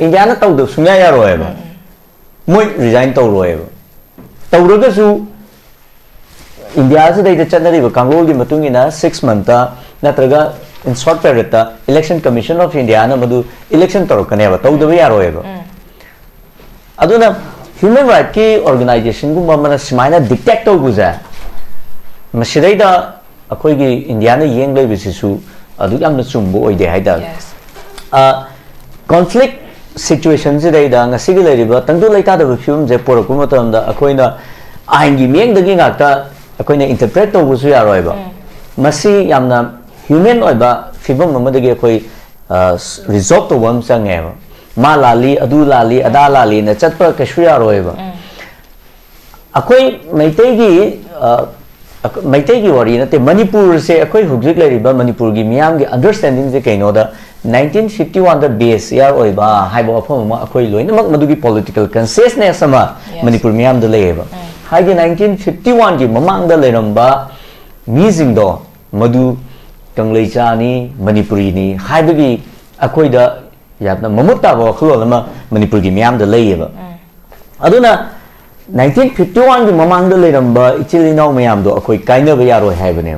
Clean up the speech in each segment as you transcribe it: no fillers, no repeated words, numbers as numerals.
India tàu được xuống nhà rồi mà mỗi resign tàu rồi tàu rồi cái số India sẽ đây chân đi vào Kangleipal mà tôi nghĩ là 6 months na traga in short period election commission of India na madu election tàu cái này và tàu được vậy rồi ado na human rights ki organization cũng mà mình xem là dictate tàu cái gì mà sẽ đây đó khôi cái India na yên lấy về sự ado am na sum bộ để hay đó conflict situation today da ngasi gi leriba tangdu leita da film je por ko matam da akoina aingi meng da gi ngakta akoina interpret to busu ya roiba masi yamna human oiba fibam ma da gi akoi result to wam sange ma lali adu lali ada lali na chatpa ka shya roiba akoi maitei gi wari na te Manipur se akoi hujik leriba Manipur gi miam gi understanding je kaino da 1951 the base year oiba haibo phom ma akoi loina mak madugi political consciousness sama Manipur miam de leba haigi 1951 gi mamang da leramba mizing do madu Kangleipal ni Manipuri ni haibagi akoi da yatna mamutta bo khlo lama Manipur gi miam de leba aduna 1951 gi mamang da leramba ichilino miam do akoi kaina ba yaroi haibane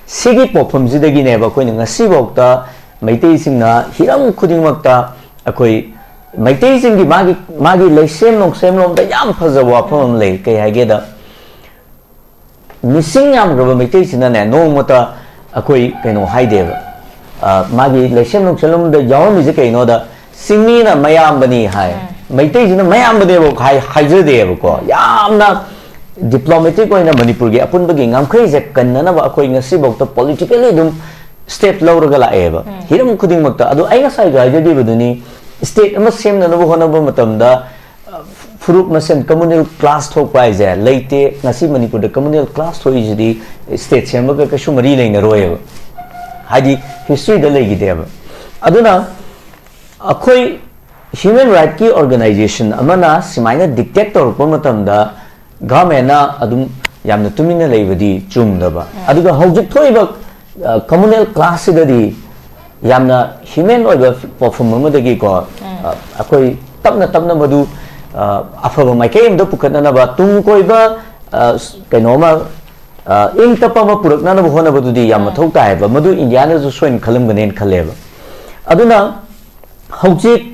sigi popom jidagi ne ba koi ngasi bokta Maitei singna hiram khuding makta akoi Maitei singi magi le semlom da yam phazawa phom le kai hage da missing yam gaba Maitei sina ne no mata akoi kaino haide ba magi le semlom da yaw mi je kaino da singmi na mayam bani hai Maitei sina mayam bade bo haije de ba ko yamna diplomatic oina Manipur gi apun bagi ngam khai je kan na ba akoi ngasi bokta politically dum state lauraga laeba hiram khuding makta adu ai ngasai ga jadi baduni state ama sem na no hona ba matamda furuk masen communal class thok pai ja leite ngasi Manipur da communal class thoi jidi state sem ga ka shumari leina roye haji history da legi deba aduna akhoi human right ki organization amana simaina dictator ko matamda government na adum yamna tumina leibadi chumdaba aduga hojik thoiba communal class dadi yamna human oiba perform dagi ko akoi tapna madu afaba maikeim do pukatna na ba tung koiba kainoma ing tapa ma purakna na hona badudi yamma thokta hai ba madu India na ju soin khalam ganen khaleba aduna hojik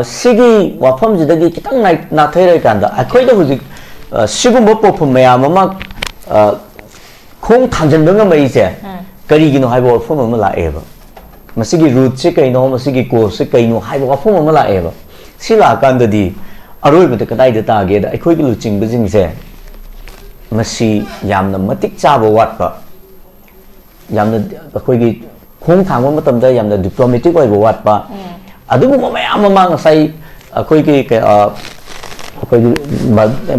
sigi wafam jidagi kitang na thairai kanda akoi da hojik sigumba perform mayam ma khong thanjan banga mai se kari gi no haibo phom ma la eba masigi root se kai no masigi ko se kai no haibo phom ma la eba sila kan da di aroi ba kadai da ta ge da ai khoi gi lu ching bijing se masi yamna matik cha bo wat ba yamna khoi gi khong thang ma tam da yamna diplomatic oi bo wat ba adu mo ma am ma nga sai khoi gi khoi gi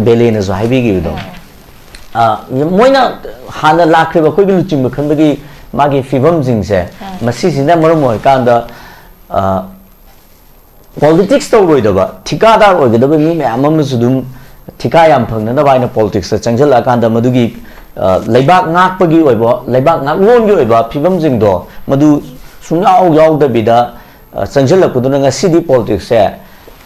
bele na zo haibi gi do moina hana lakreba khoi gilu chimba khanbagi magi fibam jingse masi sina marom moi kanda politics to roi daba thikadar oi gadaba mi me amam sudum thikayam phangna na baina politics changjal akanda madugi leibak ngak pagi oi bo leibak ngak lon gi oi ba fibam jing do madu sunyaw yaw da bida changjal akuduna nga city politics se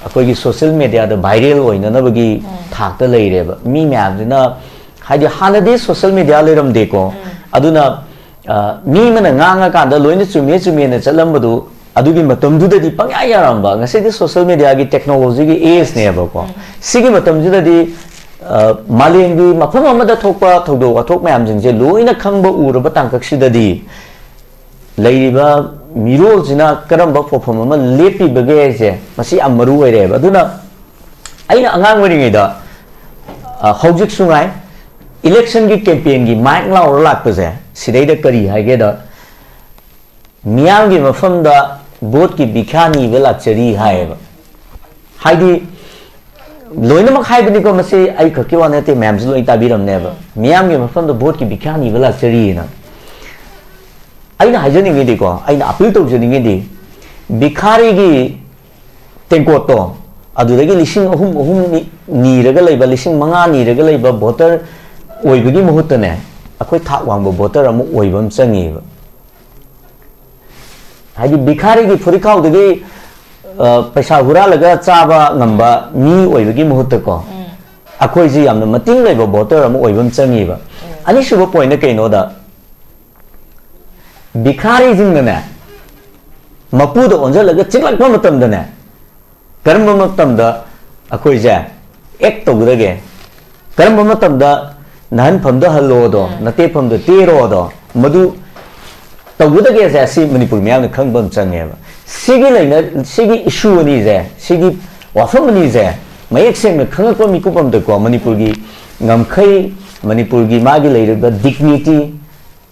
akoi gi social media da viral oi na bagi thak ta leire ba mi me amna haidi hanadi social media leram deko aduna mi mana nganga kanda loina chumi na chalambadu adugi matam du dadi pangya yaramba ngase di social media gi technology gi age ne ba ko sigi matam ju dadi malengi mafam amada thokpa thokdo wa thok mayam jingje loina khangba uraba tangkak sidadi leiriba mirol jina karamba perform ma lepi bage je masi amaru oire ba aduna aina angang wari da hojik sungai election की campaign की mic लाउ लाक पे सिदे the करी हागे the मियाम की मफम the boat की बिखानी वेला चरी हाय हाइदी लोइना मख हाइबनी को मसे आई खके वाने ते मैम्स लोइ ताबिरम ने मियाम की मफम द बोट की बिखानी वेला चरी ना आइना हाइजनी गे को आइना अपील तो जनी गे बिखारी की टेंको तो अदुदगी लिसिंग अहुम नीरगा लैबा लिसिंग मंगा नीरगा लैबा भोटर ओइबगी मुहुतने अखोय थाक वांगबो भोटर अमु ओइबम चंगी हाइदी बिखारी की फुरिखाउदगी पैसा हुरा लगा चाबा ngamba mi oibagi muhutta ko akoi ji yamna mating leba voter am oibam changi ba ani suba point na kaino da bikhari jing na mapu da onja laga chiklak pa matam da na karma matam da akoi ja ek to gudage karma matam da nan pham da hallo do nate pham da te ro do madu to gudage ja si manipur myam na khang bam changi ba sigi laina sigi issue ni je sigi wafam ni je mayek seng na khang ko mi ku pam da ko manipur gi ngam khai manipur gi ma gi leira dignity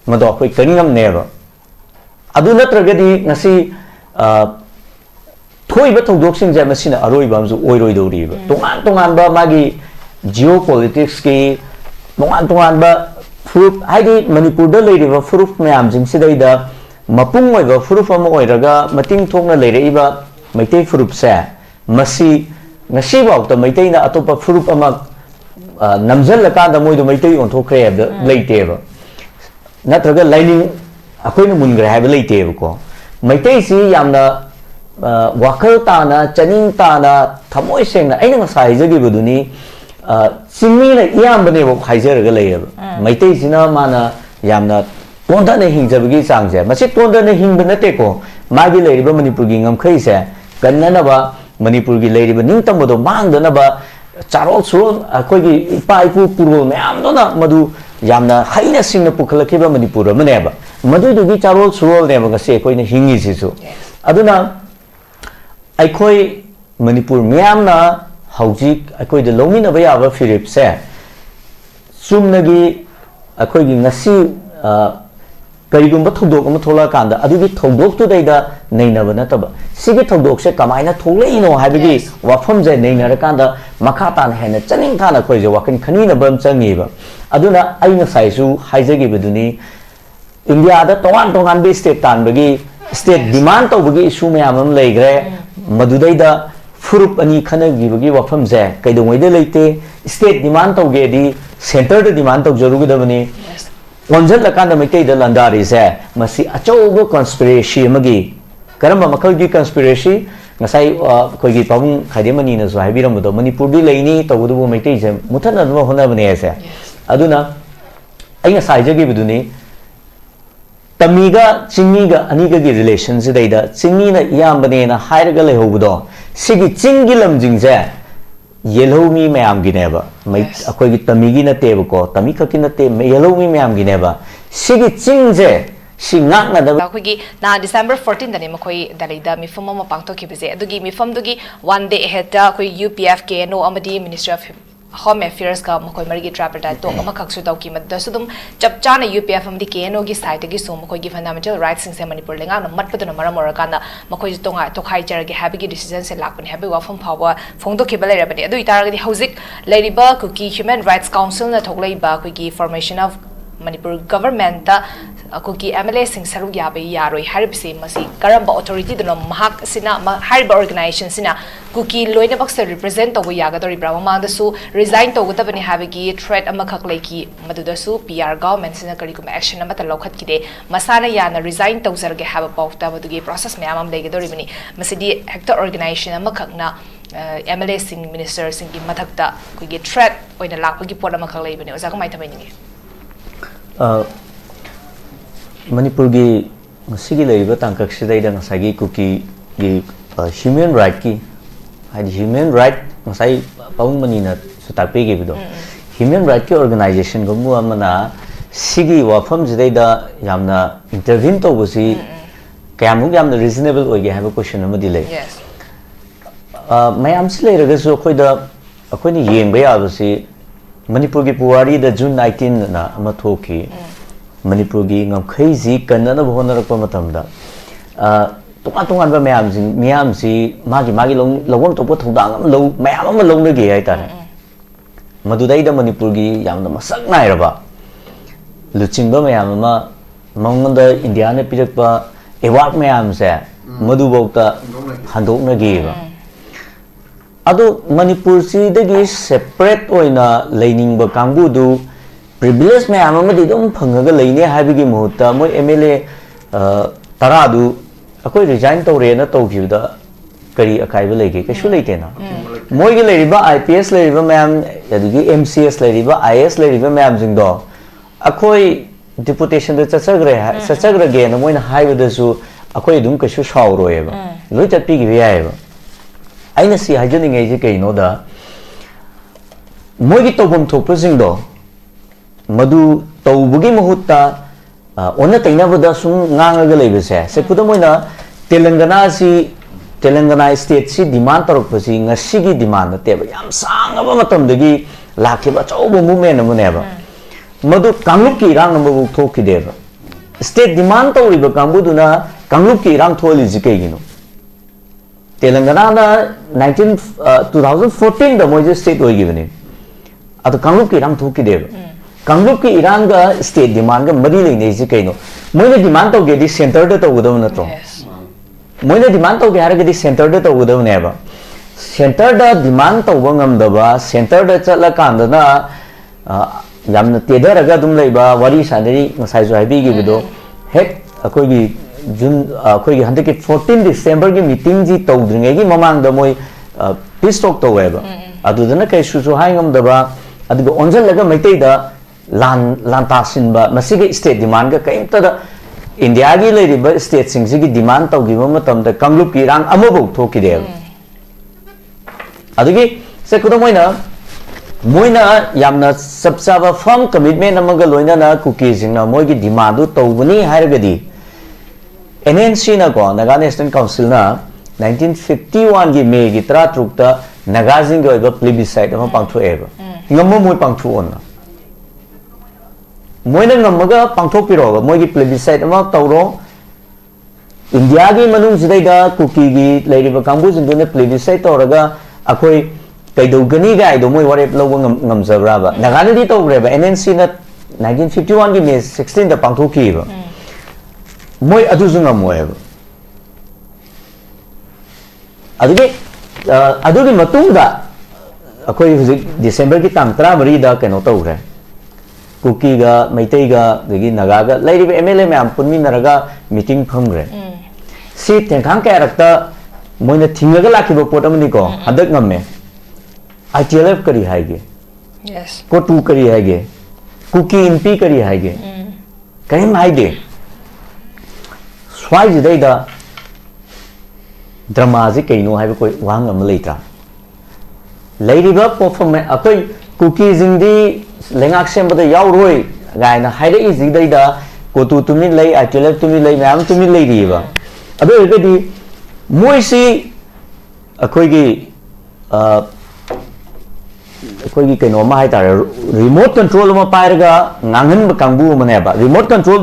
mado khoi kaningam ne ba adu natragadi ngasi thoi ba thogdok sing je masina aroi ba amju oiroi do ri ba tongan ba magi geopolitics ki tongan ba fruit haidi manipur da leiri ba fruit mayam jing sidai da mapung oi ba fruit am oiraga mating thongna leire iba maitai fruit se masi ngasi ba ta maitai na atopa fruit ama namjal la ka da moi do maitai on thokre da leite ba natraga lining akoina mungre ha ba leite ba ko maitai si yamna wakal ta na chaning ta na thamoi seng na aina ngasai jagi buduni singmi na iyam bane ba khaijer ga lei ba maitai sina mana yamna tonda na hingjabagi changje masi tonda na hingba nate ko magi leiriba manipur gi ngam khai se kanna na ba manipur gi leiriba ningtam bodo mangda na ba charol surol akoi gi ipa ipu purul myam do na madu yamna haina singna pukhalakhiba manipur mane ba madu du gi charol surol ne ba ngase koi na hingi sisu aduna aikoi manipur myam na haujik aikoi de lomi na ba ya ba philip se sumna gi akoi gi ngasi karigumba thogdok ama thola kanda adugi thogdok tu daida neina bana taba sigi thogdok se kamaina tholei no haibagi wafam je neina ra kanda makha tan hena chaning thana khoi je wakin khani na bam changi ba aduna aina saisu haijagi beduni india da tongan bi state tan bagi state demand to bagi issue me amam leigre madudai da furup ani khana gi bagi wafam je kaidongoi de leite state demand to ge di center de demand to jarugi da bani onjal la kan da mai da landari se masi achogo conspiracy magi karamba makal gi conspiracy ngasai koi gi pawung khade mani na so haibiram do manipur di leini to du mai te je muthana no hona bane se aduna aina saija gi biduni tamiga chingiga aniga gi relation se daida chingi na iyam bane na hairaga le hobudo sigi chingi lamjing je yellow mi mayam gi neba mai akoi gi tamigi na te ko tami ka ki na te yellow mi mayam gi neba sigi chingje singak na da akoi gi na December 14 da ne makoi dalai da mi fam ma pangto ki beze adugi mi fam dugi one day ahead da akoi UPF ke no amadi Ministry of Home Affairs ka makoi margi traperta to ama khaksu taw ki madda sudum chap chana UPF amdi ke no gi site gi so makoi gi fundamental rights sing se manipur lenga no matpaduna maram orakana makoi tonga to khai charagi happy gi decision se lakpani happy wa from power phongdo ke balai rabani adu itaragi hauzik leiriba kuki human rights council na thoklai ba koi gi formation of Manipur government da kuki MLA sing saru ya be yaroi haribse masi karamba authority do mahak sina hariba organization sina kuki loina box represent to yaga dori brahma ma da su resign to guta bani have gi threat ama khak lai ki madu da su PR government sina kari kuma action ama ta lokhat ki de masana ya na resign to zarge have about ta madu gi process me amam dai gi dori bani masidi hector organization ama khak na MLA sing minister sing gi mathak ta kugi threat oina lakpa gi pot ama khak lai bani oza ka mai thamai ni Manipur gi sigi leiba tangkak sidai da ngasagi kuki gi human right ki hadi human right ngasai paung mani na sutarpe gi bido human right ki organization go mu amana sigi wafam sidai da yamna intervene to busi kayamuk yamna reasonable oige have a question amadi lei mayam sile raga so khoi da akhoi ni yeng ba ya busi Manipur gi puwari da June 19 na ama thoki Manipur gi ngam khaiji kanna na bhona rakpa matam da tongan ba mayam si magi lawam to po thongdang lo mayam ma long na gi ai ta madudai da Manipur gi yam da masak nai raba luching ba mayam ma mong da India ne pirak ba award mayam se madu bokta handok na gi ba ado Manipur si dagi separate oina lining ba kangbu du privilege me amamadi dum phangaga leine habigi muhutta moi MLA tara du akoi resign to re na to da kari akai ba lege ke shu leite na moi gi lei ba IPS lei ba ma'am yadigi MCS lei ba IS lei ba ma'am jing do akoi deputation da chachagre ge na moi na hai ba su akoi dum ka shu shaw ro e ba loi chat pi gi ya e ba aina si hajani ngai je ke no da moi gi tobom thok pa jing do madu tawbugi mahutta onna taina bada sum ngang ga lei bese se kuda moina telangana state si demand tarok pasi ngasi gi demand te ba yam sang aba matam dagi lakhe ba chau bu movement amune ba madu kanglup ki rang bu thok ki de ba state demand to riba kambu duna kanglup ki rang tholi ji ke gino telangana na 2014 da moje state oi gi bane adu kanglup ki rang thok ki de ba Kanglup ki Iran ga state demand ga mari le nei ji kaino moina demand to ge di center da to gudo na to moina demand to ge har ge di center da to gudo ne ba center da demand to bangam da ba center da chala kan da na yam na te da ga dum lei ba wari sanari ngasai jo habi gi bido hek akoi gi jun akoi gi hande ki 14 December gi meeting ji to dringe gi mamang da moi peace talk to we ba adu da na kai su su hai ngam da ba adu go onjal laga maitai da lan sinba masigi state demand ga kaimta da India gi le riba state sing gi demand tau gi matam da Kanglup ki rang amabu thoki de adigi se kuda moina yamna sabsaba firm commitment amaga loina na Kukis na moi gi demand du tawbuni hairgadi NNC na ko Naga National Council na 1951 gi May gi 3 ta Naga jing ga ba plebiscite ama pangtho eba ngammo moi pangtho on moina ngamaga pangthok piro moi gi plebiscite ama tawro India gi manung jidai da Kuki gi leiriba kambu jing ne plebiscite tawraga akoi kaidau gani ga ido moi warep lo ngam zabra ba Naga ni tawre ba NNC na 1951 gi May 16 da pangthok ki ba moi adu jungam moi ba adugi matung da akoi huzik December ki tang 13 da keno tawre Kuki ga Maitai ga dagi Naga ga lairiba MLA ma'am punmi naraga meeting phamgre si tengkhang ka rakta moina thingaga lakiba pot amani ko hadak ngamme ITLF kari haige yes ko tu kari haige Kuki MP kari haige kaim haige swai jidai da drama ji kaino haiba koi wang am leitra lairiba performance akoi Kuki jingdi lengak sembada yauroi gaina haida is dai da ko tu tumi lei ITLF tumi lei ma'am tumi lei riba ado egadi moisi akoi gi kaino ma hai tar remote control ma pairga ngangan ba kangbu mane ba remote control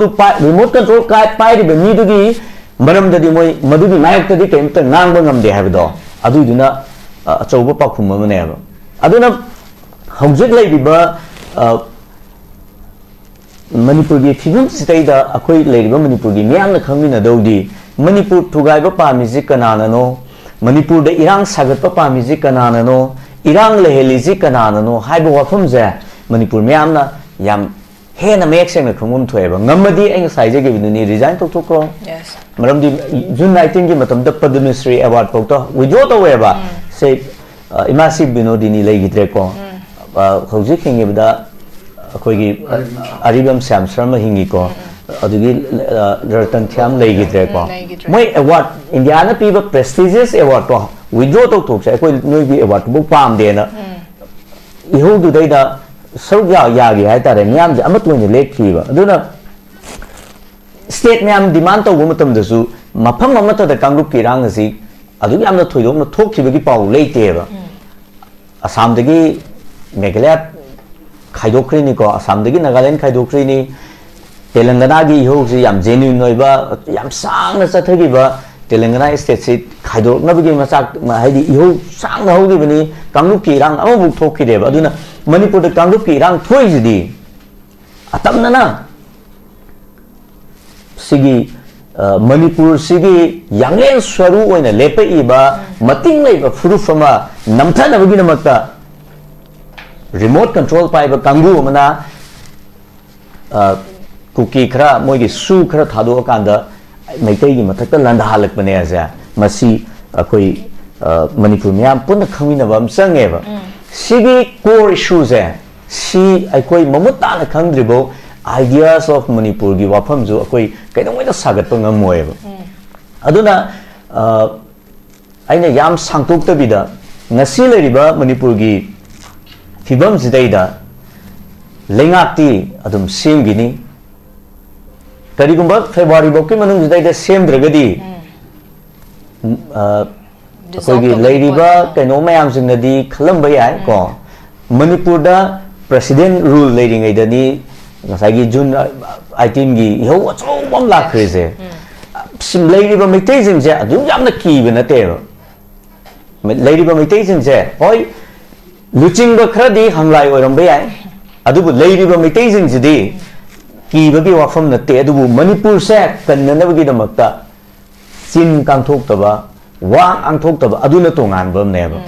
ka pairi be ni dugi maram dadi moi madugi nayak tadi kaimta ngang ba ngam de habdo adu duna achauba pakhum mane ba aduna hojik lei biba Manipur gi phibum sitai da akoi leiriba Manipur gi miyam na khangmina dawdi Manipur thugaiba pamiji kanana no Manipur da irang sagatpa pamiji kanana no irang leheliji kanana no haiba wafam je Manipur miyam na yam hena mek seng na khangum thoeba ngamadi eng saije gi biduni resign tok tok ko yes maramdi June 19 gi matam da Padma Shri award pokta withdraw to weba say imasi binodini leigidre ko hojik hingibda akoigi aribam sam sharma hingi ko adugi ratan thiam leigidre ko moi award India na piba prestigious award to withdraw to tok sai koi noi bi award bu pam de na iho du dai da sau ya gi hai tare nyam je amat loi le khiba aduna state nyam demand to bu matam da su mafam amata da Kanglup ki rang asi adugi amna thoidom na thok khiba gi pau leite ba Assam dagi Meghalaya khaidokri ni ko Assam dagi Nagaland khaidokri ni Telangana gi ho ji yam genuine noiba yam sang na chathagi ba Telangana state si khaidok na bigi machak haidi ho sang na hogi bani Kanglup ki rang amu thokki de ba aduna Manipur da Kanglup ki rang thoi jidi atamna na sigi Manipur sigi yanglen swaru oina lepa iba mating leiba furufama namthana bagi namakta remote control paiba kanggu mana Kuki khara moigi su khara thado akanda maitai gi mathakta landa halak bane aja masi akoi Manipur miyam punna khangminaba am changeba sigi core issues si akoi mamuta na khangdribo ideas of Manipur gi wafam ju akoi kainongoi da sagat pa ngamoeba aduna aina yam sangtok ta bida ngasi leriba Manipur gi fibam jidaida lengakti adum sem gini karigumba February bokki manung jidaida sem dragadi akogi leriba kaino mayam singnadi khalamba yai ko Manipur da president rule leading aidani ngasagi June 18 gi iho acho bom la khrise sim leriba meitei jing je adum yamna ki bena te leriba meitei jing je hoi luching ba khradi hanglai oiram ba yai adubu leriba meitei jing jidi ki ba gi wafam na te adubu Manipur se kannana gi damakta sin kangthok taba wang angthok taba aduna tongan bam neba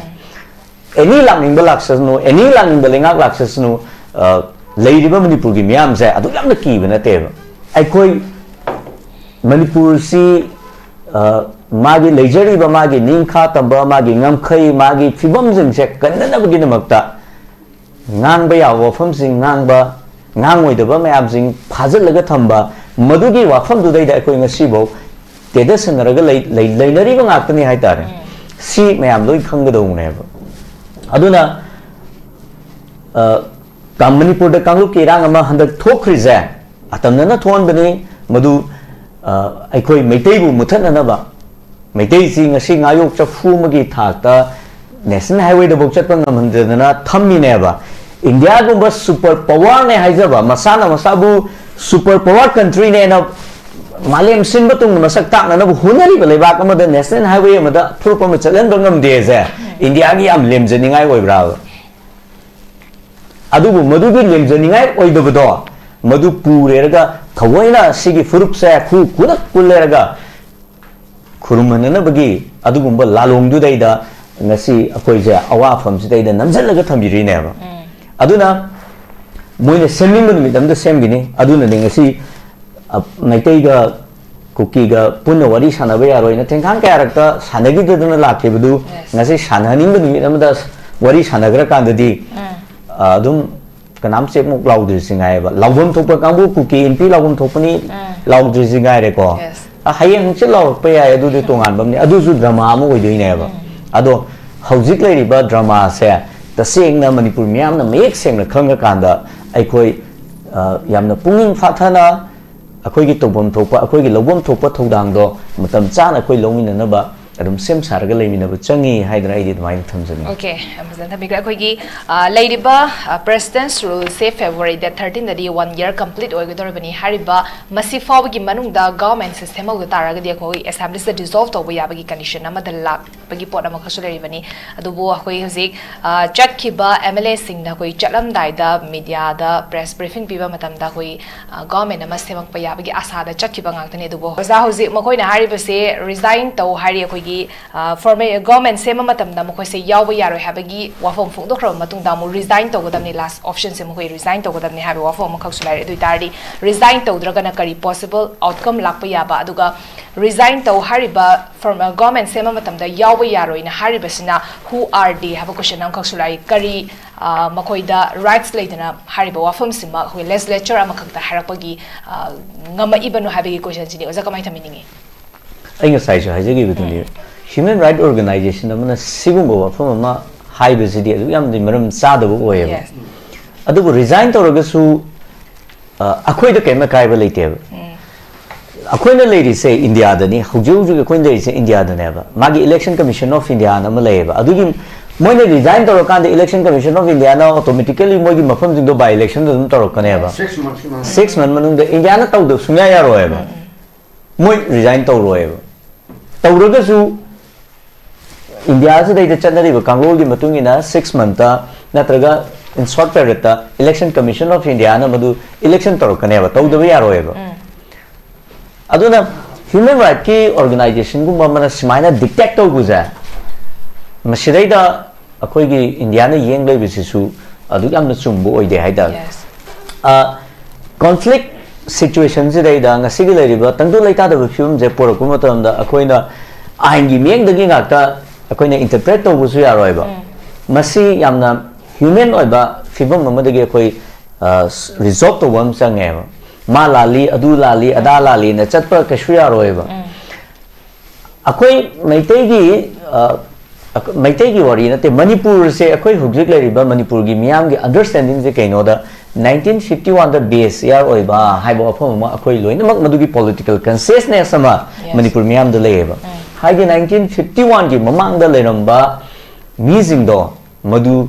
any langing ba laksasnu any langing ba lengak laksasnu leriba Manipur gi miyam se adu yamna ki bena te aikoi Manipur si magi leijari ba magi ningkha tamba magi ngamkhai magi fibam jing se kannana gi damakta ngang ba ya wafam sing ngang ba ngang oi daba mayam sing phajal laga thamba madugi wafam du dai da aikoi ngasi bo teda sanaraga leilari ba ngakni hai tare si mayam loi khanggadong ne ba aduna Manipur da kanglup ki rang ama handak thokri je atamna na thon bani madu aikoi meitei bu muthan na ba meitei si ngasi ngayok cha fu magi thakta national highway da bok chat pa ngamhandana thammi ne ba India gumba super power ne haijaba masana masabu super power country ne na Malem sin batung masak tak na bu hunari balai ba kama da national highway amada thurpa ma chalan bangam de je India gi am lem janingai oi bra adu bu madu gi lem janingai oi do bodo madu pure raga thawaina sigi furup sa khu kunak kuleraga khurumana bagi adu gumba lalong du dai da ngasi akoi je awa pham si dai da namjal laga thambiri ne ba aduna moine seming bu mi dam da sem gini aduna ne ngasi Naitei ga Kuki ga punna wari sanaba yaroi na tengkang kaya rakta sanagi dadana lakhe budu ngasi sanhaning bu mi namda wari sanagra kandadi adum kanam chek muk laudri singai ba laubam thokpa kangbu Kuki MP laubam thokpani laudri singai re ko hayang che law pa ya adu de tongan bam ni adu su drama amu oi doi ne ba ado hojik lai ba drama se taseng na Manipur miyam na mek seng na khanga kanda aikoi yamna punging phathana akoigi tobom thopa akoigi lobom thopa thodang do matam chana akoi longmina na ba adum sem sarga leimina ba changi haidra idi mai thamjani okay amazan thabigra akoigi leidiba president's rule say February the 13th dadi 1 year complete oigodorabani hariba masi fawgi manungda government system of taraga di akoi assembly se dissolve to yabagi condition amada lak bagi pot ama khasulari adubo akoi hojik chatkiba MLA singna koi chalam daida media da press briefing piba matamda koi government ama semak pa yabagi asada chatkiba ngaktani adubo oza hojik makoi na hariba se resign to hari akoi former government sema matamda mokoi se yawa yaroi habagi wafom phungdokra matungda mu resign to godamni last option se mokoi resign to godamni habi wafom makhak sulai duitardi resign to dragana kari possible outcome lakpa yaba aduga resign to hariba from government sema matamda yawa yaroi na hariba sina who are they have a question am khak sulai kari makoida rights leidana hariba wafom sima hoi legislature amakhakta harakpagi ngama ibanu habigi question sini oza kamai thaminingi Ainga saisha haijagi bituni human right organization amana sigumba wafam ama haibasidi adu yamdi maram chadabu oyeba adubu resign tawragasu akoida kema kaiba leiteba akoina leiri se India dani hujju akoina leiri se India daneba magi election commission of India na malayeba adugi moine resign tawrakanda election commission of India na automatically moigi mafam jingdo by election dum tawrakaneba 6 month manungda India na tawdu sunya yaroeba moi resign tawroeba tawragasu India se dai chanari ba Kanglol gi matungina 6 month natraga in short period ta election commission of India na madu election tawrakane ba tawdu yaroeba aduna human right ki organization gumba mana simaina dictate to guza masidai da akoi gi India na yeng lei bisisu adu yamna chumbu oide haida conflict situation se dai da ngasi gi lei ba tangdu leita da film je por kuma tam da akoi na ain gi meng da gi ngakta ꯑꯩꯈꯣꯏꯅ ꯏꯟꯇꯔꯄ꯭ꯔꯦꯠ ꯇꯧꯕꯁꯨ ꯌꯥꯔꯣꯏꯕ ꯃꯁꯤ ꯌꯥꯝꯅ human ꯑꯣꯏꯕ ꯐꯤꯕꯝ ꯑꯃꯗꯒꯤ ꯑꯩꯈꯣꯏ ꯔꯤꯖꯣꯜꯕ ꯇꯧꯕ ꯑꯃ ꯆꯪꯉꯦꯕ ꯃꯥ ꯂꯥꯜꯂꯤ ꯑꯗꯨ ꯂꯥꯜꯂꯤ ꯑꯗꯥ ꯂꯥꯜꯂꯤꯅ ꯆꯠꯄ ꯀꯩꯁꯨ ꯌꯥꯔꯣꯏꯕ ꯑꯩꯈꯣꯏ ꯃꯩꯇꯩꯒꯤ ꯋꯥꯔꯤ ꯅꯠꯇꯦ ꯃꯅꯤꯄꯨꯔꯁꯦ ꯑꯩꯈꯣꯏ ꯍꯧꯖꯤꯛ ꯂꯩꯔꯤꯕ ꯃꯅꯤꯄꯨꯔꯒꯤ ꯃꯤꯌꯥꯝꯒꯤ ꯑꯟꯗꯔꯁꯇꯦꯟꯗꯤꯡꯁꯦ ꯀꯩꯅꯣꯗ 1951ꯗ ꯕꯦꯁ ꯏꯌꯥꯔ ꯑꯣꯏꯕ ꯍꯥꯏꯕ ꯋꯥꯐꯝ ꯑꯃ ꯑꯩꯈꯣꯏ ꯂꯣꯏꯅꯃꯛ ꯃꯗꯨꯒꯤ ꯄꯣꯂꯤꯇꯤꯀꯦꯜ ꯀꯟꯁꯤꯌꯁꯅꯦꯁ ꯑꯃ ꯃꯅꯤꯄꯨꯔ ꯃꯤꯌꯥꯝꯗ ꯂꯩꯌꯦꯕ ꯍꯥꯏꯗꯤ 1951ꯒꯤ ꯃꯃꯥꯡꯗ ꯂꯩꯔꯝꯕ ꯃꯤꯁꯤꯡꯗꯣ ꯃꯗꯨ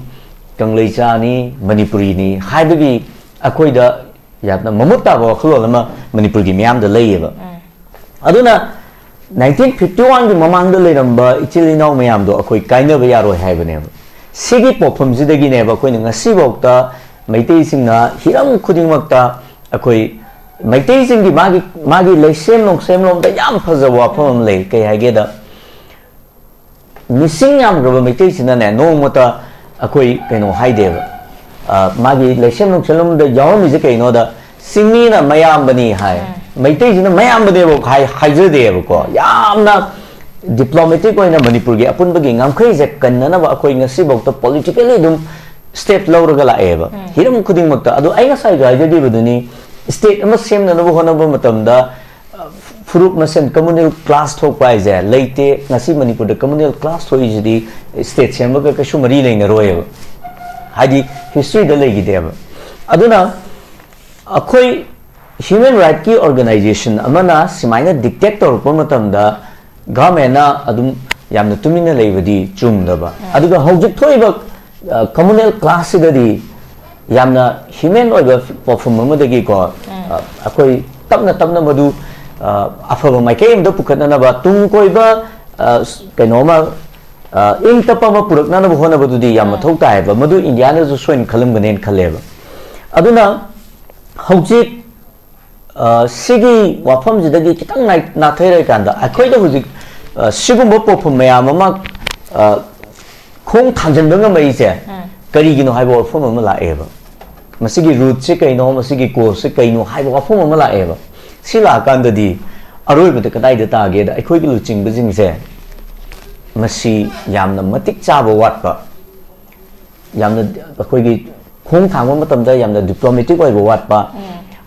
ꯀꯪꯂꯩꯆꯥꯅꯤ ꯃꯅꯤꯄꯨꯔꯤꯅꯤ ꯍꯥꯏꯕꯒꯤ ꯑꯩꯈꯣꯏꯗ ꯌꯥꯝꯅ ꯃꯃꯨꯠ ꯇꯥꯕ ꯋꯥꯈꯜꯂꯣꯟ ꯑꯃ ꯃꯅꯤꯄꯨꯔꯒꯤ ꯃꯤꯌꯥꯝꯗ ꯂꯩꯌꯦꯕ ꯑꯗꯨꯅ 1951ꯒꯤ ꯃꯃꯥꯡꯗ ꯂꯩꯔꯝꯕ ꯏꯆꯤꯜ ꯏꯅꯥꯎ ꯃꯌꯥꯝꯗꯣ ꯑꯩꯈꯣꯏ ꯀꯥꯏꯅꯕ ꯌꯥꯔꯣꯏ ꯍꯥꯏꯕꯅꯦꯕ ꯁꯤꯒꯤ ꯄꯣꯛꯐꯝꯁꯤꯗꯒꯤꯅꯦꯕ ꯑꯩꯈꯣꯏꯅ ꯉꯁꯤꯐꯥꯎꯗ ꯃꯩꯇꯩꯁꯤꯡꯅ ꯍꯤꯔꯝ ꯈꯨꯗꯤꯡꯃꯛꯇ ꯑꯩꯈꯣꯏ ꯃꯩꯇꯩꯁꯤꯡꯒꯤ ꯃꯥꯒꯤ ꯂꯩꯁꯦꯝ ꯅꯣꯡꯁꯦꯝꯂꯣꯝꯗ ꯌꯥꯝ ꯐꯖꯕ ꯋꯥꯐꯝ ꯑꯃ ꯂꯩ ꯀꯩ ꯍꯥꯏꯒꯦꯗ ꯃꯤꯁꯤꯡ ꯌꯥꯝꯈ꯭ꯔꯕ ꯃꯩꯇꯩꯁꯤꯅꯅꯦ ꯅꯣꯡꯃꯇ ꯑꯩꯈꯣꯏ ꯀꯩꯅꯣ ꯍꯥꯏꯗꯦꯕ ꯃꯥꯒꯤ ꯂꯩꯁꯦꯝ ꯅꯣꯡꯁꯦꯝꯂꯣꯝꯗ ꯌꯥꯎꯔꯝꯃꯤꯁꯦ ꯀꯩꯅꯣꯗ ꯆꯤꯡꯃꯤꯅ ꯃꯌꯥꯝꯕꯅꯤ ꯍꯥꯏ ꯃꯩꯇꯩꯁꯤꯅ ꯃꯌꯥꯝꯕꯅꯦꯕ ꯍꯥꯏꯖꯗꯦꯕꯀꯣ ꯌꯥꯝꯅ ꯗꯤꯄ꯭ꯂꯣꯃꯦꯇꯤꯛ ꯑꯣꯏꯅ ꯃꯅꯤꯄꯨꯔꯒꯤ ꯑꯄꯨꯟꯕꯒꯤ ꯉꯝꯈꯩꯁꯦ ꯀꯟꯅꯅꯕ ꯑꯩꯈꯣꯏ ꯉꯁꯤꯐꯥꯎꯗ ꯄꯣꯂꯤꯇꯤꯀꯦꯜꯂꯤ ꯑꯗꯨꯝ ꯁ꯭ꯇꯦꯞ ꯂꯧꯔꯒ ꯂꯥꯛꯑꯦꯕ ꯍꯤꯔꯝ ꯈꯨꯗꯤꯡꯃꯛꯇ ꯑꯗꯣ ꯑꯩ ꯉꯁꯥꯏꯁꯨ ꯍꯥꯏꯖꯈꯤꯕꯗꯨꯅꯤ ꯁ꯭ꯇꯦꯠ ꯑꯃ ꯁꯦꯝꯅꯅꯕ ꯍꯣꯠꯅꯕ ꯃꯇꯝꯗ ꯐꯨꯔꯨꯞ ꯃꯁꯦꯟ ꯀꯝꯃꯨꯅꯦꯜ ꯀ꯭ꯂꯥꯁ ꯊꯣꯛꯄ ꯍꯥꯏꯁꯦ ꯂꯩꯇꯦ ꯉꯁꯤ ꯃꯅꯤꯄꯨꯔꯗ ꯀꯝꯃꯨꯅꯦꯜ ꯀ꯭ꯂꯥꯁ ꯊꯣꯛꯏꯁꯤꯗꯤ ꯁ꯭ꯇꯦꯠ ꯁꯦꯝꯕꯒ ꯀꯩꯁꯨ ꯃꯔꯤ ꯂꯩꯅꯔꯣꯏꯕ ꯍꯥꯏꯗꯤ ꯍꯤꯁꯇ꯭ꯔꯤꯗ ꯂꯩꯈꯤꯗꯦꯕ ꯑꯗꯨꯅ ꯑꯩꯈꯣꯏ ꯍ꯭ꯌꯨꯃꯦꯟ ꯔꯥꯏꯠꯀꯤ ꯑꯣꯔꯒꯅꯥꯏꯖꯦꯁꯟ ꯑꯃꯅ ꯁꯨꯃꯥꯏꯅ ꯗꯤꯛꯇꯦꯠ ꯇꯧꯔꯛꯄ ꯃꯇꯝꯗ ꯒꯚꯔꯟꯃꯦꯟꯠꯅ ꯑꯗꯨꯝ ꯌꯥꯝꯅ ꯇꯨꯃꯤꯟꯅ ꯂꯩꯕꯗꯤ ꯆꯨꯝꯗꯕ ꯑꯗꯨꯒ ꯍꯧꯖꯤꯛ ꯊꯣꯛꯏꯕ ꯀꯝꯃꯨꯅꯦꯜ ꯀ꯭ꯂꯥꯁꯁꯤꯗꯗꯤ ꯌꯥꯝꯅ ꯍ꯭ꯌꯨꯃꯦꯟ ꯑꯣꯏꯕ ꯄꯣꯠꯐꯝ ꯑꯃꯗꯒꯤꯀꯣ ꯑꯩꯈꯣꯏ ꯇꯞꯅ ꯇꯞꯅ ꯃꯗꯨ ꯑꯐꯕ ꯃꯥꯏꯀꯩ ꯑꯃꯗ ꯄꯨꯈꯠꯅꯅꯕ ꯇꯨꯡ ꯀꯣꯏꯕ ꯀꯩꯅꯣꯃ ꯏꯪ ꯇꯞꯄ ꯑꯃ ꯄꯨꯔꯛꯅꯅꯕ ꯍꯣꯠꯅꯕꯗꯨꯗꯤ ꯌꯥꯝ ꯃꯊꯧ ꯇꯥꯏꯌꯦꯕ ꯃꯗꯨ ꯏꯟꯗꯤꯌꯥꯅꯁꯨ ꯁꯣꯏꯅ ꯈꯜꯂꯝꯒꯅꯦꯅ ꯈꯜꯂꯦꯕ ꯑꯗꯨꯅ ꯍꯧꯖꯤꯛ ꯁꯤꯒꯤ ꯋꯥꯐꯝꯁꯤꯗꯒꯤ ꯈꯤꯇꯪ ꯅꯥꯊꯩꯔꯀꯥꯟꯗ ꯑꯩꯈꯣꯏꯗ ꯍꯧꯖꯤꯛ ꯁꯤꯒꯨꯝꯕ ꯄꯣꯠꯐꯝ ꯃꯌꯥꯝ ꯑꯃ ꯈꯣꯡ ꯊꯥꯡꯖꯤꯟꯕ ꯉꯝꯃꯛꯏꯁꯦ ꯀꯔꯤꯒꯤꯅꯣ ꯍꯥꯏꯕ ꯋꯥꯐꯝ ꯑꯃ ꯂꯥꯛꯑꯦꯕ ꯃꯁꯤꯒꯤ ꯔꯨꯠꯁꯦ ꯀꯩꯅꯣ ꯃꯁꯤꯒꯤ ꯀꯣꯁꯁꯦ ꯀꯩꯅꯣ ꯍꯥꯏꯕ ꯋꯥꯐꯝ ꯑꯃ ꯂꯥꯛꯑꯦꯕ ꯁꯤ ꯂꯥꯛꯑꯀꯥꯟꯗꯗꯤ ꯑꯔꯣꯏꯕꯗ ꯀꯗꯥꯏꯗ ꯇꯥꯒꯦꯗ ꯑꯩꯈꯣꯏꯒꯤ ꯂꯨꯆꯤꯡꯕꯁꯤꯡꯁꯦ ꯃꯁꯤ ꯌꯥꯝꯅ ꯃꯇꯤꯛ ꯆꯥꯕ ꯋꯥꯠꯄ ꯌꯥꯝꯅ ꯑꯩꯈꯣꯏꯒꯤ ꯈꯣꯡ ꯊꯥꯡꯕ ꯃꯇꯝꯗ ꯌꯥꯝꯅ ꯗꯤꯄ꯭ꯂꯣꯃꯦꯇꯤꯛ ꯑꯣꯏꯕ ꯋꯥꯠꯄ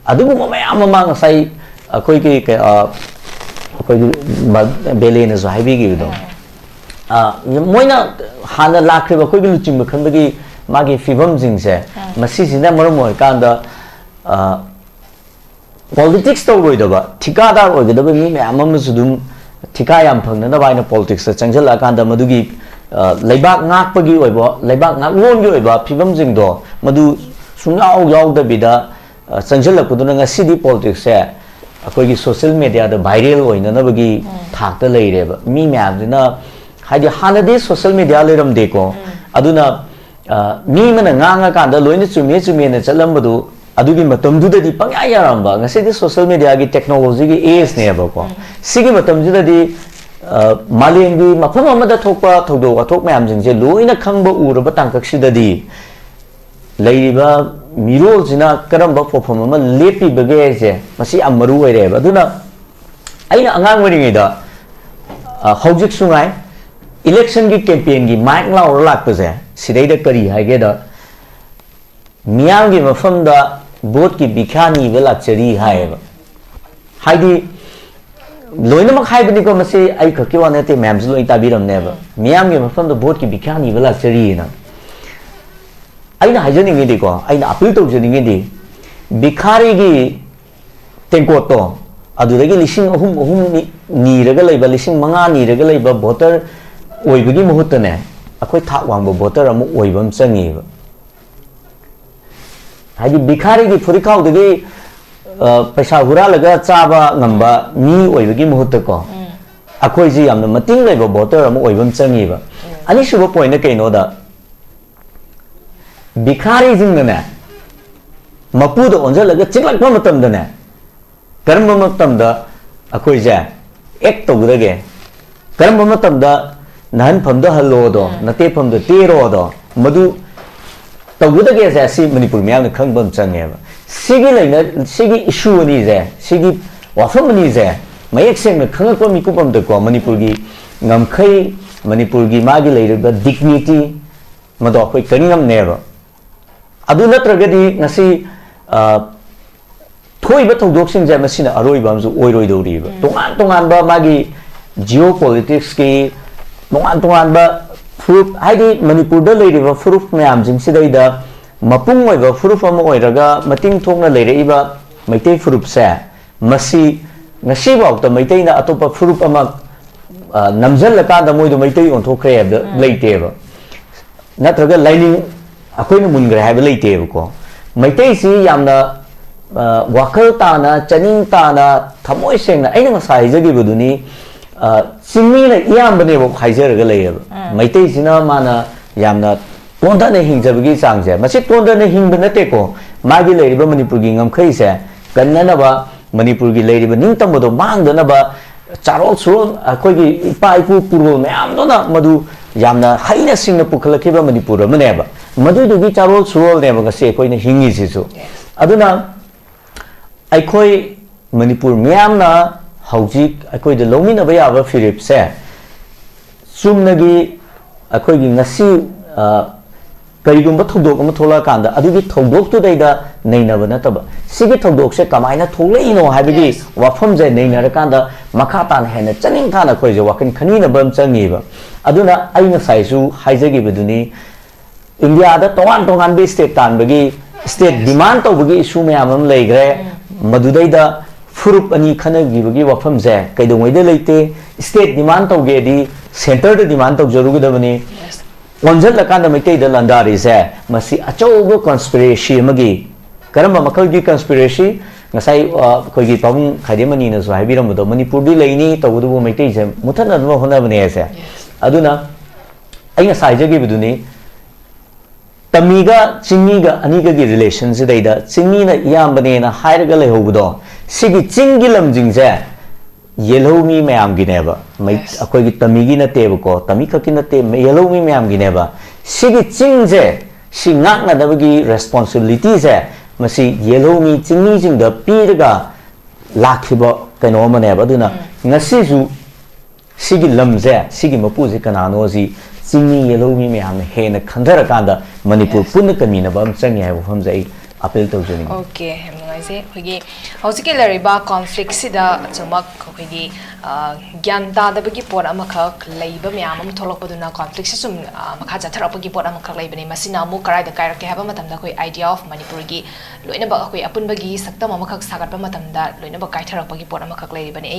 ꯑꯗꯨꯒꯨꯝꯕ ꯃꯌꯥꯝ ꯑꯃ ꯉꯁꯥꯏ ꯑꯩꯈꯣꯏꯒꯤ ꯕꯦꯂꯦꯅꯁꯨ ꯍꯥꯏꯕꯤꯈꯤꯕꯗꯣ ꯃꯣꯏꯅ ꯍꯥꯟꯅ ꯂꯥꯛꯈ꯭ꯔꯤꯕ ꯑꯩꯈꯣꯏꯒꯤ ꯂꯨꯆꯤꯡꯕ ꯈꯟꯕꯒꯤ ꯃꯥꯒꯤ ꯐꯤꯕꯝꯁꯤꯡꯁꯦ ꯃꯁꯤꯁꯤꯅ ꯃꯔꯝ ꯑꯣꯏꯔꯀꯥꯟꯗ ꯄꯣꯂꯤꯇꯤꯛꯁ ꯇꯧꯔꯣꯏꯗꯕ ꯊꯤꯀꯥꯗꯥꯔ ꯑꯣꯏꯒꯗꯕ ꯃꯤ ꯃꯌꯥꯝ ꯑꯃꯁꯨ ꯑꯗꯨꯝ ꯊꯤꯀꯥ ꯌꯥꯝ ꯐꯪꯅꯅꯕ ꯍꯥꯏꯅ ꯄꯣꯂꯤꯇꯤꯛꯁꯇ ꯆꯪꯁꯤꯜꯂꯛꯑꯀꯥꯟꯗ ꯃꯗꯨꯒꯤ ꯂꯩꯕꯥꯛ ꯉꯥꯛꯄꯒꯤ ꯑꯣꯏꯕ ꯂꯩꯕꯥꯛ ꯉꯥꯛꯂꯣꯟꯒꯤ ꯑꯣꯏꯕ ꯐꯤꯕꯝꯁꯤꯡꯗꯣ ꯃꯗꯨ ꯁꯨꯡꯌꯥꯎ ꯌꯥꯎꯗꯕꯤꯗ ꯆꯪꯁꯤꯜꯂꯛꯄꯗꯨꯅ ꯉꯁꯤꯗꯤ ꯄꯣꯂꯤꯇꯤꯛꯁꯁꯦ ꯑꯩꯈꯣꯏꯒꯤ ꯁꯣꯁꯤꯌꯦꯜ ꯃꯦꯗꯤꯌꯥꯗ ꯚꯥꯏꯔꯦꯜ ꯑꯣꯏꯅꯅꯕꯒꯤ ꯊꯥꯛꯇ ꯂꯩꯔꯦꯕ ꯃꯤ ꯃꯌꯥꯝꯁꯤꯅ ꯍꯥꯏꯗꯤ ꯍꯥꯟꯅꯗꯤ ꯁꯣꯁꯤꯌꯦꯜ ꯃꯦꯗꯤꯌꯥ ꯂꯩꯔꯝꯗꯦꯀꯣ ꯑꯗꯨꯅ ꯃꯤ ꯑꯃꯅ ꯉꯥꯡꯉꯀꯥꯟꯗ ꯂꯣꯏꯅ ꯆꯨꯝꯃꯦ ꯆꯨꯝꯃꯦꯅ ꯆꯠꯂꯝꯕꯗꯨ ꯑꯗꯨꯒꯤ ꯃꯇꯝꯗꯨꯗꯗꯤ ꯄꯪꯌꯥ ꯌꯥꯔꯝꯕ ꯉꯁꯤꯗꯤ ꯁꯣꯁꯤꯌꯦꯜ ꯃꯦꯗꯤꯌꯥꯒꯤ ꯇꯦꯛꯅꯣꯂꯣꯖꯤꯒꯤ ꯑꯦꯖꯅꯦꯕꯀꯣ ꯁꯤꯒꯤ ꯃꯇꯝꯁꯤꯗꯗꯤ ꯃꯥꯂꯦꯝꯒꯤ ꯃꯐꯝ ꯑꯃꯗ ꯊꯣꯛꯄ ꯊꯧꯗꯣꯛ ꯋꯥꯊꯣꯛ ꯃꯌꯥꯝꯁꯤꯡꯁꯦ ꯂꯣꯏꯅ ꯈꯪꯕ ꯎꯔꯕ ꯇꯥꯡꯀꯛꯁꯤꯗꯗꯤ ꯂꯩꯔꯤꯕ ꯃꯤꯔꯣꯜꯁꯤꯅ ꯀꯔꯝꯕ ꯄꯣꯠꯐꯝ ꯑꯃ ꯂꯦꯞꯄꯤꯕꯒꯦ ꯍꯥꯏꯁꯦ ꯃꯁꯤ ꯌꯥꯝ ꯃꯔꯨ ꯑꯣꯏꯔꯦꯕ ꯑꯗꯨꯅ ꯑꯩꯅ ꯑꯉꯥꯡ ꯑꯣꯏꯔꯤꯉꯩꯗ ꯍꯧꯖꯤꯛꯁꯨ ꯉꯥꯏ इलेक्शन की कैंपेन की माइक लाउर लाक्पसे सिदैदा करी हाइगेदा मियाम की मफमदा वोट की बिखा नीबे लाक्चरी हाइबा हाइदी लोइनमक हाइबनिको मसे आई खके वानेते मैम्स लोइ ताबिरमनेबा मियाम की मफमदा वोट की बिखा नीबे लाक्चरी ना आइना हाइजनिंगेदिको आइना अपील तौजनिंगेदि बिखारी की टेंकोतो अदुदगी लिसिंग अहुम अहुम नीरगा लैबा लिसिंग मंगा नीरगा लैबा वोटर ओइबगी मुहुतने अखोय थाक वांगबो वोटर अमु ओइबम चंगीबा हाइदि बिखारी की फुरिखाउदगी पैसा हुरालगा चाबा ngamba मी ओइबगी मुहुतको अखोय जी यामना मतिंग लैबा वोटर अमु ओइबम चंगीबा अनि सुबो पॉइंट कइनोदा बिखारी जिंगने मपुद ओंजलगा चिकलकपा मतमदने करम मतमदा अखोय जे एक तौदगे करम मतमदा नहन फमदा हल्लोदो नते फमदा तेरोदो मधु तौदगे जे सि मणिपुर मियाम खंगबम चंगेबा सिगी लैना सिगी इशू नि जे सिगी वाफम नि जे मयेक सेंग खंगकपा मिकुपम दको मणिपुर की ngमखै Manipur gi magi leiriba dignity mado akhoi kaningam neba adu natragadi ngasi thoiba thogdoksing je masina aroiba amju oiroi doriba tongan ba magi geopolitics ki tongan ba fruit haidi Manipur da leiriba fruit mayam jing sidaida mapung oiba fruit ama oiraga mating thongna leireiba maitei fruit se masi ngasi bawta maitei na atopa fruit ama namjal la ka da moido maitei on thokre abda leiteba natraga lining akoina mungre haiba leiteba ko maitei si yamna wakal tana chaning tana thamoi sengna aina ngasai jagi buduni singmi na iyambane bo khaijaraga leiba maitei sina mana yamna tonda na hingjabagi changje masi tonda na hingba nate ko magi leiriba Manipur gi ngamkhai se kannana ba Manipur gi leiriba ningtambodo mangdana ba charol surol akoigi ipa ipu purul mayam dona madu yamna haina singna pukhalakhiba Manipur amaneba madudugi charol surol neba ngase akoina hingi sisu aduna aikoi Manipur mayamna haujik aikoi de lomina ba yaba firip se sumnagi akoigi ngasi karigumba thogdok ama thola kanda adugi thogdok tu daida neinaba nataba sigi thogdok se kamaina thogleino haibagi wafam je neinara kanda makha tan hena chaning thana khoi je wakin khani na bam changiba aduna aina saisu haijagi beduni India da tongan bi state tan bagi state demand to bagi issue me amam leigre madudaida furup ani khana gi bagi wafam je kaidongoi de leite state demand to ge di center de demand to jarugi da bani Onjal la kanda maitei da landari se masi achogo conspiracy magi karamba makal gi conspiracy ngasai khoi gi pam khadimani na so haibiram do Manipur di leini to du maitei se muthana no hona bane se aduna aina saija gi biduni tamiga chingiga aniga gi relation se daida chingi na iyambane na hairaga le hobudo sigi chingi lamjing se yellow mi mayam gi neba mai akoi gi tamigi na teba ko tami ka kin na te yellow mi mayam gi neba sigi ching je si ngak na da gi responsibility je masi yellow mi chingni jing da piraga lakhiba kaino ma neba duna ngasi ju sigi lam je sigi mapu je kanano ji chingni yellow mi mayam he na khandara kanda Manipur punna kamina bam changi hai bofam jai appeal to jeni okay hamngaise hogi hosike lariba conflict sida chamak hogi gyanta da bagi por amakha leiba myam am tholok paduna conflict sum makha jathara bagi por amakha leibani masina mu karai da kaira ke haba matam da koi idea of Manipur gi loina ba koi apun bagi sakta amakha sagat ba matam da loina ba kaithara bagi por amakha leibani